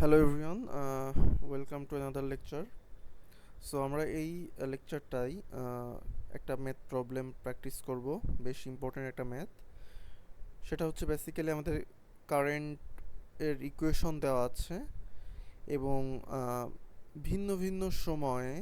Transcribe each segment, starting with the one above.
Hello everyone, welcome to another lecture. So আমরা এই লেকচারটাই একটা ম্যাথ প্রবলেম প্র্যাকটিস করব। বেশ ইম্পর্টেন্ট একটা ম্যাথ। সেটা হচ্ছে বেসিক্যালি আমাদের কারেন্ট এর ইকুয়েশন দেওয়া আছে এবং আহ, ভিন্ন ভিন্ন সময়ে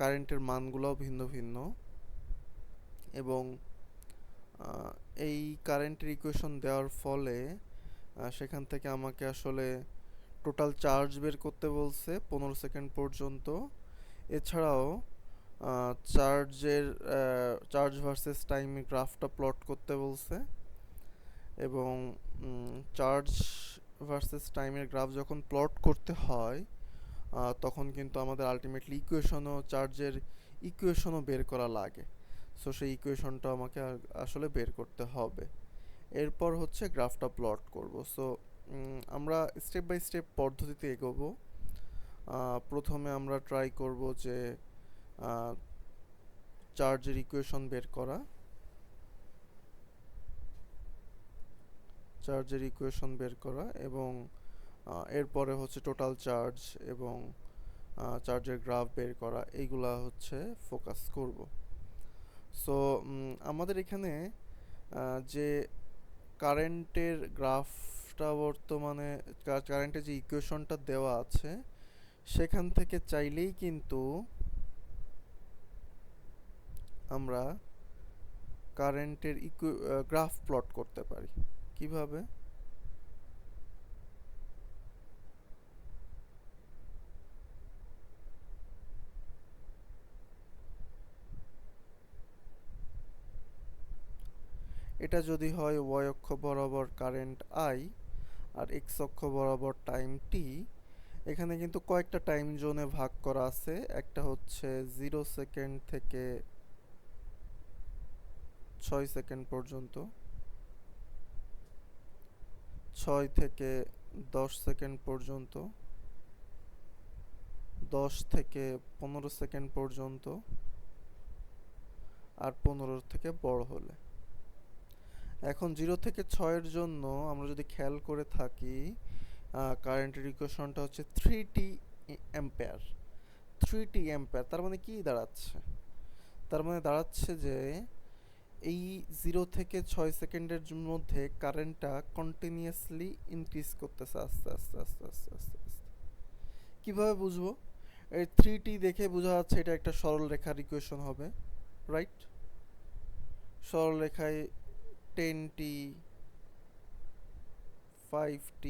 কারেন্টের মানগুলোও ভিন্ন ভিন্ন এবং আহ, এই কারেন্টের ইকুয়েশন দেওয়ার ফলে সেখান থেকে আমাকে আসলে টোটাল চার্জ বের করতে বলছে 15 সেকেন্ড পর্যন্ত। এছাড়াও চার্জ ভার্সেস টাইম গ্রাফটা প্লট করতে বলছে এবং চার্জ ভার্সেস টাইমের গ্রাফ যখন প্লট করতে হয় তখন কিন্তু আমাদের আলটিমেটলি ইকুয়েশনও চার্জের ইকুয়েশনও বের করা লাগে। সো সেই ইকুয়েশনটা আমাকে আসলে বের করতে হবে। এরপর হচ্ছে গ্রাফটা প্লট করব। সো আমরা স্টেপ বাই স্টেপ পদ্ধতিতে এগোবো। প্রথমে আমরা ট্রাই করব যে চার্জের ইকুয়েশন বের করা, এবং এরপরে হচ্ছে টোটাল চার্জ এবং চার্জের গ্রাফ বের করা, এইগুলা হচ্ছে ফোকাস করব। সো আমাদের এখানে যে কারেন্টের গ্রাফটা বর্তমানে কারেন্টের যে ইকুয়েশনটা দেওয়া আছে সেখান থেকে চাইলেই কিন্তু আমরা কারেন্টের গ্রাফ প্লট করতে পারি। কিভাবে? এটা যদি হয় y অক্ষ বরাবর কারেন্ট i আর x অক্ষ বরাবর টাইম t, এখানে কিন্তু কয়েকটা টাইম জোনে ভাগ করা আছে। একটা হচ্ছে 0 সেকেন্ড থেকে 6 সেকেন্ড পর্যন্ত, 6 থেকে 10 সেকেন্ড পর্যন্ত, 10 থেকে 15 সেকেন্ড পর্যন্ত, আর 15 থেকে বড় হলে। এখন 0 থেকে 6-এর জন্য আমরা যদি খেয়াল করে থাকি, কারেন্টের ইকুয়েশনটা হচ্ছে 3t অ্যাম্পেয়ার। 3t অ্যাম্পেয়ার তার মানে কি দাঁড়াচ্ছে? তার মানে দাঁড়াচ্ছে যে এই 0 থেকে 6 সেকেন্ডের মধ্যে কারেন্টটা কন্টিনিউয়াসলি ইনক্রিজ করতেছে আস্তে আস্তে আস্তে আস্তে আস্তে আস্তে। কীভাবে বুঝবো? এই 3t দেখে বোঝা যাচ্ছে এটা একটা সরল রেখার ইকুয়েশন হবে, রাইট? সরল রেখায় 10t, 5t,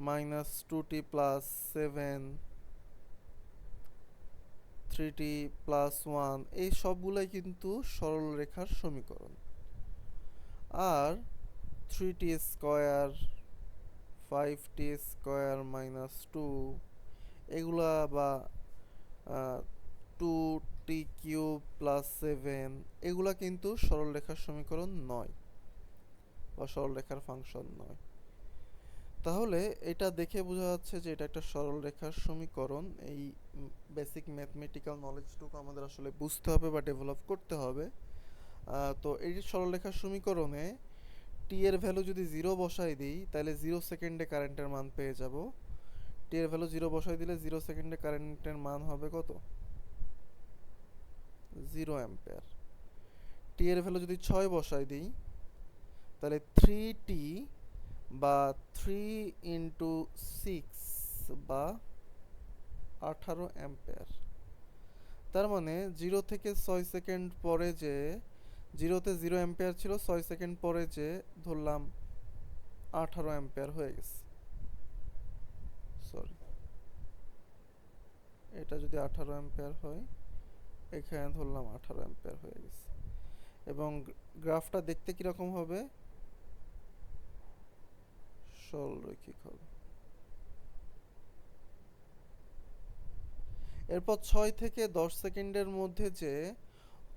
-2t plus 7, 3t plus 1, এই সবগুলাই কিন্তু সরল রেখার সমীকরণ। আর 3t square, 5t square minus 2, এগুলা বা 2t কিউব প্লাস 7, এগুলা কিন্তু সরল রেখার সমীকরণ নয় বা সরল রেখার ফাংশন নয়। তাহলে এটা দেখে বোঝা যাচ্ছে যে এটা একটা সরল রেখার সমীকরণ। এই বেসিক ম্যাথমেটিক্যাল নলেজটুকু আমাদের আসলে বুঝতে হবে বা ডেভেলপ করতে হবে। তো এই সরল রেখার সমীকরণে টি এর ভ্যালু যদি 0 বসাই দিই তাহলে 0 সেকেন্ডে কারেন্টের মান পেয়ে যাব। টি এর ভ্যালু 0 বসাই দিলে 0 সেকেন্ডে কারেন্টের মান হবে কত? 0 অ্যাম্পিয়ার। টি এর ভ্যালু যদি 6 বসাই দিই তাহলে 3t বা 3 × 6 বা 18 অ্যাম্পিয়ার। তার মানে 0 থেকে 6 সেকেন্ড পরে যে 0-তে 0 অ্যাম্পিয়ার ছিল, 6 সেকেন্ড পরে যে ধরলাম 18 অ্যাম্পিয়ার হয়ে গেছে। সরি, এটা যদি 18 অ্যাম্পিয়ার হয়, এখানে ধরলাম 18 অ্যাম্পিয়ার হয়ে গেছে। এবং গ্রাফটা দেখতে কিরকম হবে? সরলরৈখিক হবে। এরপর 6 থেকে 10 সেকেন্ডের মধ্যে যে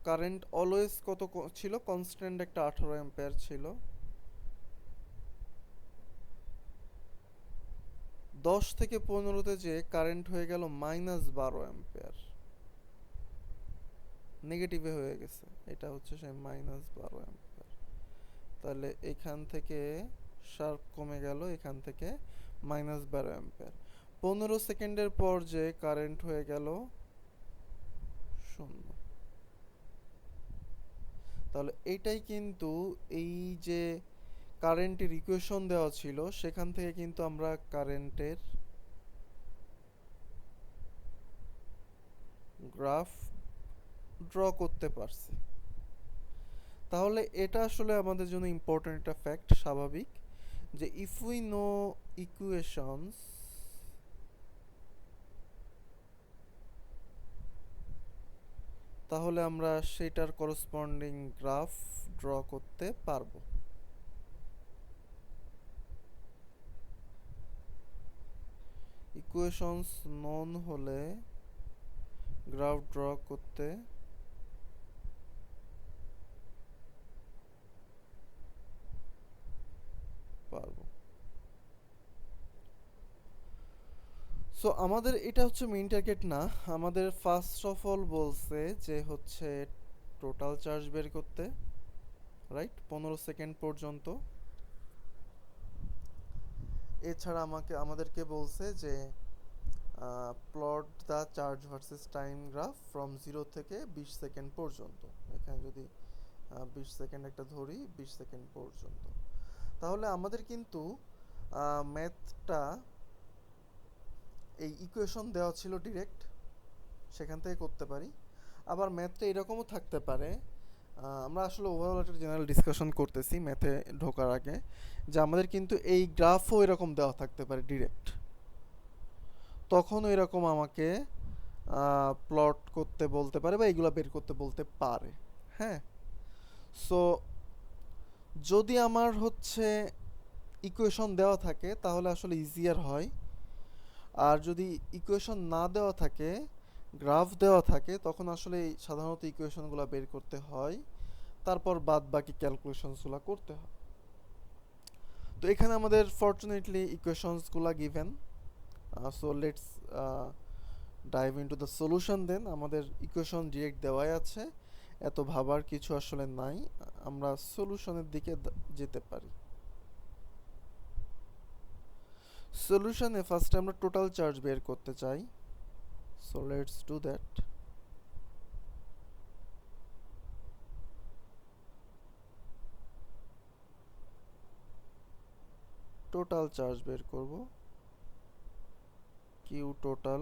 কারেন্ট অলওয়েজ কত ছিল? কনস্ট্যান্ট একটা 18 অ্যাম্পিয়ার ছিল। 10 থেকে 15-তে যে কারেন্ট হয়ে গেল -12 অ্যাম্পিয়ার, নেগেটিভে হয়ে গেছে। এটা হচ্ছে সেই -12 অ্যাম্পিয়ার। তাহলে এখান থেকে শার্প কমে গেল এখান থেকে -12 অ্যাম্পিয়ার। 15 সেকেন্ডের পর যে কারেন্ট হয়ে গেল 0। তাহলে এইটাই কিন্তু এই যে কারেন্টের ইকুয়েশন দেওয়া ছিল সেখান থেকে কিন্তু আমরা কারেন্টের গ্রাফ ড্র করতে পারছি। তাহলে এটা আসলে আমাদের জন্য ইম্পর্টেন্ট একটা ফ্যাক্ট, স্বাভাবিক, যে ইফ উই নো ইকুয়েশনস তাহলে আমরা সেটার করসপন্ডিং গ্রাফ ড্র করতে পারবো। ইকুয়েশনস নন হলে গ্রাফ ড্র করতে পারবো। সো আমাদের এটা হচ্ছে মেইন টার্গেট না, আমাদের ফার্স্ট অফ অল বলছে যে হচ্ছে টোটাল চার্জ বের করতে, রাইট, 15 সেকেন্ড পর্যন্ত। এছাড়া আমাদেরকে বলছে যে plot the charge versus time graph from 0 থেকে 20 সেকেন্ড পর্যন্ত। এখানে যদি 20 সেকেন্ড একটা ধরি, 20 সেকেন্ড পর্যন্ত, তাহলে আমাদের কিন্তু ম্যাথটা এই ইকুয়েশন দেওয়া ছিল ডিরেক্ট, সেখান থেকে করতে পারি। আবার ম্যাথটা এরকমও থাকতে পারে, আমরা আসলে ওভারঅল একটা জেনারেল ডিসকাশন করতেছি ম্যাথে ঢোকার আগে, যে আমাদের কিন্তু এই গ্রাফও এরকম দেওয়া থাকতে পারে ডিরেক্ট, তখন এরকম আমাকে প্লট করতে বলতে পারে বা এগুলো বের করতে বলতে পারে। হ্যাঁ, সো যদি আমার হচ্ছে ইকুয়েশন দেওয়া থাকে তাহলে আসলে ইজিয়ার হয়, আর যদি ইকুয়েশন না দেওয়া থাকে, গ্রাফ দেওয়া থাকে, তখন আসলে সাধারণত ইকুয়েশনগুলো বের করতে হয়, তারপর বাদ বাকি ক্যালকুলেশনসগুলো করতে হয়। তো এখানে আমাদের ফরচুনেটলি ইকুয়েশনসগুলো given, so let's dive into the solution then. আমাদের ইকুয়েশন ডিরেক্ট দেওয়াই আছে, এত ভাবার কিছু আসলে নাই, আমরা সলিউশনের দিকে যেতে পারি। সলিউশনে ফার্স্টে আমরা টোটাল চার্জ বের করতে চাই, so let's do that. Total charge বের করব, কিউ টোটাল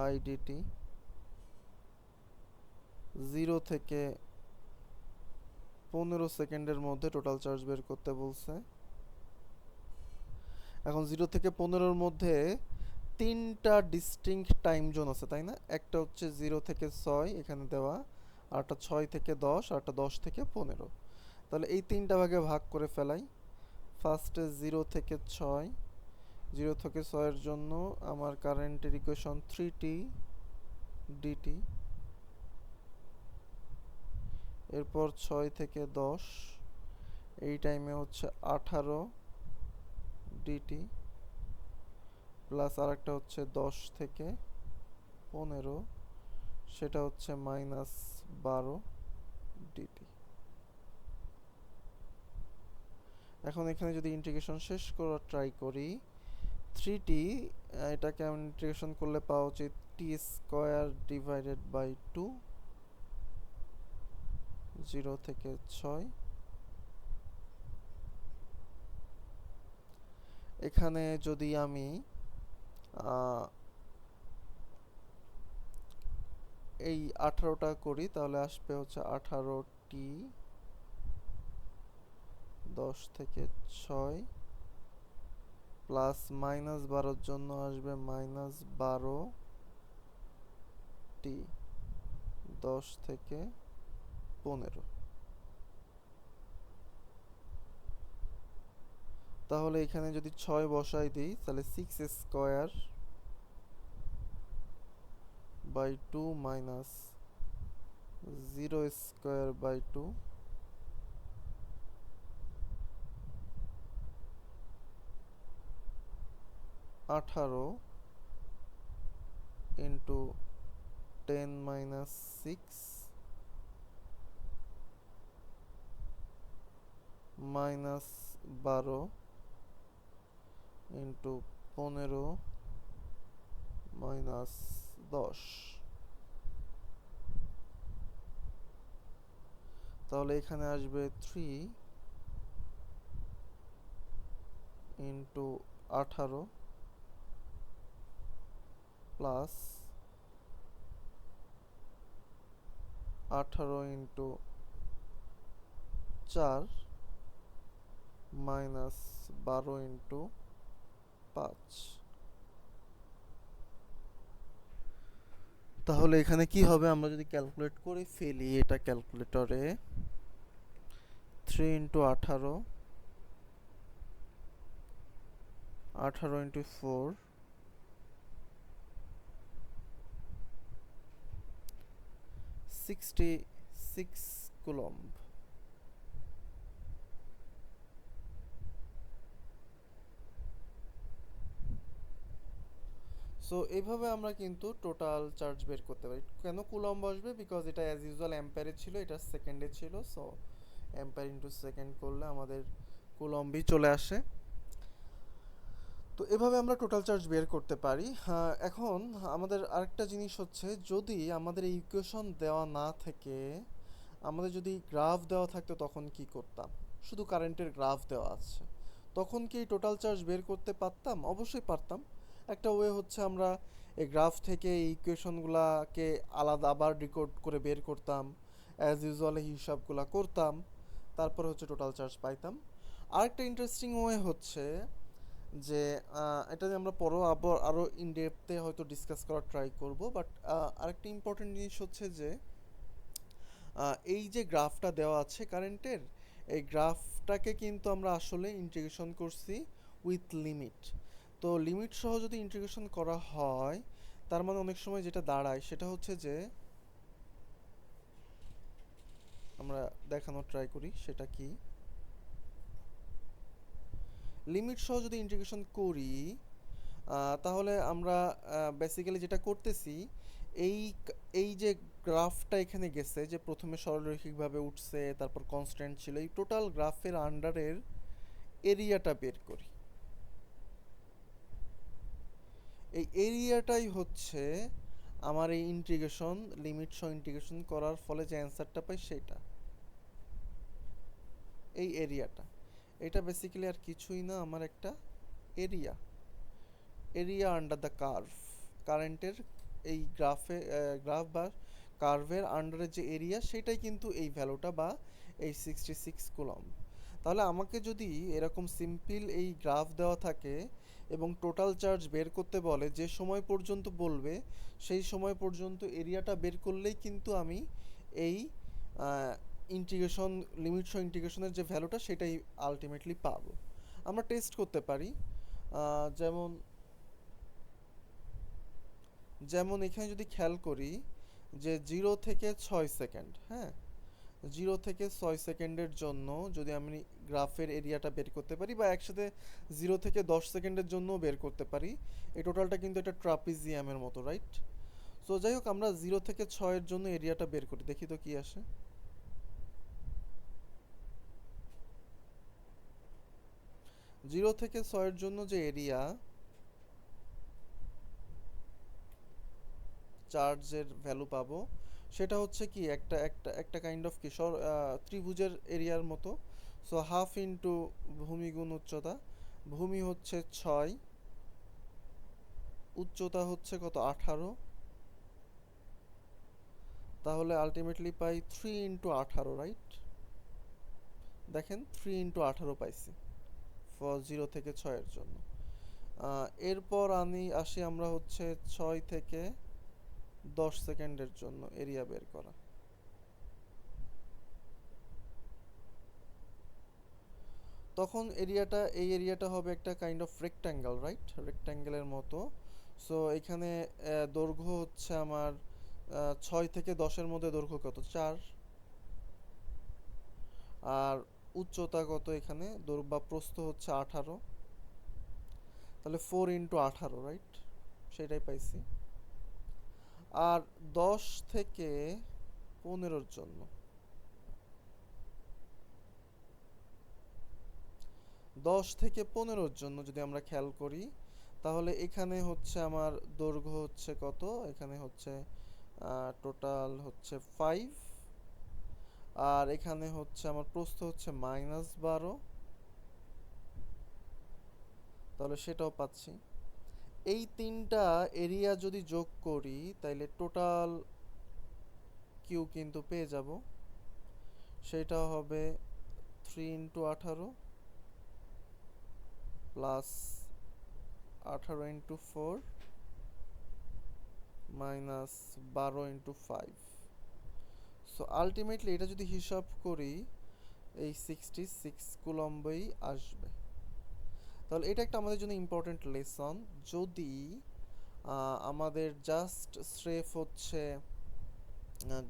আইডিটি 0 থেকে 15 সেকেন্ডের মধ্যে টোটাল চার্জ বের করতে বলছে। এখন 0 থেকে 15-র মধ্যে তিনটা ডিস্টিংক্ট টাইম জোন আছে, তাই না? একটা হচ্ছে 0 থেকে 6 এখানে দেওয়া, আরটা 6 থেকে 10, আরটা 10 থেকে 15। তাহলে এই তিনটা ভাগে ভাগ করে ফেলাই। ফার্স্টে 0 থেকে 6, 0 থেকে 6-এর জন্য আমার কারেন্টের ইকুয়েশন 3t dt, এরপর 6 থেকে 10, এই টাইমে হচ্ছে 18 dt, প্লাস আরেকটা হচ্ছে 10 থেকে 15, সেটা হচ্ছে -12 dt। এখন এখানে যদি ইন্টিগ্রেশন শেষ করার ট্রাই করি, 3t, এটাকে আমি ইন্টিগ্রেশন করলে পাওয়া উচিত t² ডিভাইডেড বাই 2, 0 থেকে 6। এখানে যদি আমি এই 18টা করি তাহলে আসবে হচ্ছে 18t 10 থেকে 6, প্লাস -12-র জন্য আসবে -12t 10 থেকে 15। তাহলে এখানে যদি 6 বসাই দিই তাহলে 6² by 2 minus 0² by 2, 18 into 10 - 6 -12 into 15 -10। তাহলে এখানে আসবে 3 into 18 plus 18 into 4 minus 12 into 5। তাহলে এখানে কি হবে, আমরা যদি ক্যালকুলেট করে ফেলি এটা ক্যালকুলেটরে, 3 ইন্টু 18, 18 ইন্টু 4, 66 কুলম্ব। সো এইভাবে আমরা কিন্তু টোটাল চার্জ বের করতে পারি। কেন কুলম্ব আসবে? বিকজ এটা অ্যাজ ইউজুয়াল অ্যাম্পারে ছিল, এটা সেকেন্ডে ছিল। সো অ্যাম্পার ইন্টু সেকেন্ড করলে আমাদের কুলম্বই চলে আসে। তো এভাবে আমরা টোটাল চার্জ বের করতে পারি। এখন আমাদের আরেকটা জিনিস হচ্ছে, যদি আমাদের এই ইকুয়েশন দেওয়া না থেকে আমাদের যদি গ্রাফ দেওয়া থাকতো তখন কি করতাম? শুধু কারেন্টের গ্রাফ দেওয়া আছে, তখন কি টোটাল চার্জ বের করতে পারতাম? অবশ্যই পারতাম। একটা ওয়ে হচ্ছে আমরা এই গ্রাফ থেকে এই ইকুয়েশনগুলোকে আলাদা আবার ডিকোড করে বের করতাম, অ্যাজ ইউজুয়াল এই হিসাবগুলো করতাম, তারপর হচ্ছে টোটাল চার্জ পাইতাম। আরেকটা ইন্টারেস্টিং ওয়ে হচ্ছে যে এটা নিয়ে আমরা পরেও আবার আরও ইনডেপথে হয়তো ডিসকাস করার ট্রাই করব, বাট আরেকটা ইম্পর্টেন্ট জিনিস হচ্ছে যে এই যে গ্রাফটা দেওয়া আছে কারেন্টের, এই গ্রাফটাকে কিন্তু আমরা আসলে ইন্টিগ্রেশন করছি উইথ লিমিট। তো লিমিট সহ যদি ইন্টিগ্রেশন করা হয়, তার মানে অনেক সময় যেটা দাঁড়ায় সেটা হচ্ছে যে, আমরা দেখানোর ট্রাই করি সেটা কি। লিমিট সহ যদি ইন্টিগ্রেশন করি, তাহলে আমরা বেসিক্যালি যেটা করতেছি, এই এই যে গ্রাফটা এখানে গেছে, যে প্রথমে সরলরৈখিকভাবে উঠছে, তারপর কনস্ট্যান্ট ছিল, এই টোটাল গ্রাফের আন্ডারের এরিয়াটা বের করি। এই এরিয়াটাই হচ্ছে আমার এই ইন্টিগ্রেশন, লিমিট সহ ইন্টিগ্রেশন করার ফলে যে অ্যান্সারটা পাই সেটা, এই এরিয়াটা। এটা বেসিক্যালি আর কিছুই না, আমার একটা area, area under the curve. কারেন্টের এই গ্রাফ বা কার্ভের আন্ডারে যে এরিয়া, সেটাই কিন্তু এই ভ্যালুটা বা এই 66 কুলম্ব। তাহলে আমাকে যদি এরকম সিম্পল এই গ্রাফ দেওয়া থাকে এবং টোটাল চার্জ বের করতে বলে, যে সময় পর্যন্ত বলবে সেই সময় পর্যন্ত এরিয়াটা বের করলেই কিন্তু আমি এই ইন্টিগ্রেশন, লিমিট সহ ইন্টিগ্রেশনের যে ভ্যালুটা সেটাই আলটিমেটলি পাবো। আমরা টেস্ট করতে পারি, যেমন যেমন এখানে যদি খেয়াল করি যে 0 থেকে 6 সেকেন্ড, হ্যাঁ, 0 থেকে 6 সেকেন্ডের জন্য যদি আমি গ্রাফের এরিয়াটা বের করতে পারি, বা একসাথে 0 থেকে 10 সেকেন্ডের জন্য বের করতে পারি, এই টোটালটা কিন্তু একটা ট্রাপিজিয়ামের মতো, রাইট? সো যাই হোক, আমরা 0 থেকে 6 এর জন্য এরিয়াটা বের করি, দেখি তো কি আসে। 0 থেকে 6 এর জন্য যে এরিয়া চার্জের ভ্যালু পাবো, সেটা হচ্ছে কি একটা একটা একটা কাইন্ড অফ কি ত্রিভুজের এরিয়ার মতো। সো হাফ ইন্টু ভূমি গুণ উচ্চতা। ভূমি হচ্ছে 6, উচ্চতা হচ্ছে কত, 18। তাহলে আলটিমেটলি পাই 3 ইন্টু 18, রাইট? দেখেন 3 ইন্টু 18 পাইছি ফর 0 থেকে 6 এর জন্য। এরপর আসি আমরা হচ্ছে 6 থেকে 10 সেকেন্ডের জন্য এরিয়া বের করা। তখন এই এরিয়াটা হবে একটা কাইন্ড অফ রেক্ট্যাঙ্গেল, রাইট? রেক্ট্যাঙ্গেলের মতো। সো এখানে দৈর্ঘ্য হচ্ছে আমার 6 থেকে 10-এর মধ্যে দৈর্ঘ্য কত, 4। আর উচ্চতা কত, এখানে দৈর্ঘ্য বা প্রস্থ হচ্ছে 18। তাহলে 4 ইন্টু 18, রাইট? সেটাই পাইছি। আর 10 থেকে 15-র জন্য 10 থেকে 15-র জন্য যদি আমরা খেয়াল করি, তাহলে এখানে হচ্ছে আমার দৈর্ঘ্য হচ্ছে কত, এখানে হচ্ছে টোটাল হচ্ছে 5, আর এখানে হচ্ছে আমার প্রস্থ হচ্ছে -12, তাহলে সেটাও পাচ্ছি। এই তিনটা এরিয়া যদি যোগ করি তাইলে টোটাল কিউ কিন্তু পেয়ে যাব, সেটা হবে 3 × 18 প্লাস 18 × 4 মাইনাস 12 × 5। সো আলটিমেটলি এটা যদি হিসাব করি এই 66 কুলম্বই আসবে। তাহলে এটা একটা আমাদের জন্য ইম্পর্টেন্ট লেসন। যদি আমাদের জাস্ট স্রেফ হচ্ছে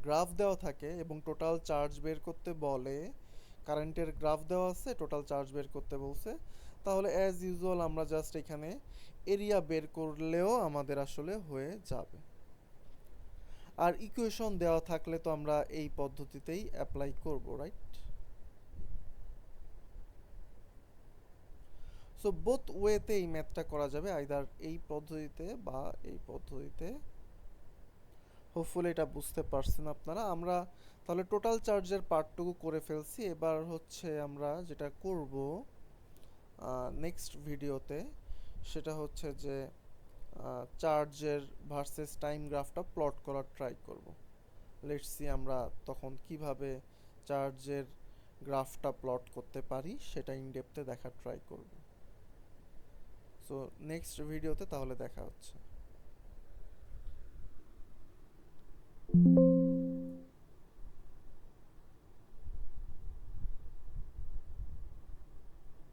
গ্রাফ দেওয়া থাকে এবং টোটাল চার্জ বের করতে বলে, কারেন্টের গ্রাফ দেওয়া আছে, টোটাল চার্জ বের করতে বলছে, তাহলে অ্যাজ ইউজুয়াল আমরা জাস্ট এখানে এরিয়া বের করলেও আমাদের আসলে হয়ে যাবে। আর ইকুয়েশন দেওয়া থাকলে তো আমরা এই পদ্ধতিতেই অ্যাপ্লাই করব, রাইট? সো বোথ ওয়েতে এই ম্যাথটা করা যাবে, আইদার এই পদ্ধতিতে বা এই পদ্ধতিতে। হোপফুলি এটা বুঝতে পারছেন আপনারা। আমরা তাহলে টোটাল চার্জের পার্টটুকু করে ফেলছি। এবার হচ্ছে আমরা যেটা করব নেক্সট ভিডিওতে, সেটা হচ্ছে যে চার্জের ভার্সেস টাইম গ্রাফটা প্লট করার ট্রাই করব। লেটস সি আমরা তখন কিভাবে চার্জের গ্রাফটা প্লট করতে পারি সেটা ইন ডেপথে দেখার ট্রাই করব। সো নেক্সট ভিডিওতে তাহলে দেখা হচ্ছে।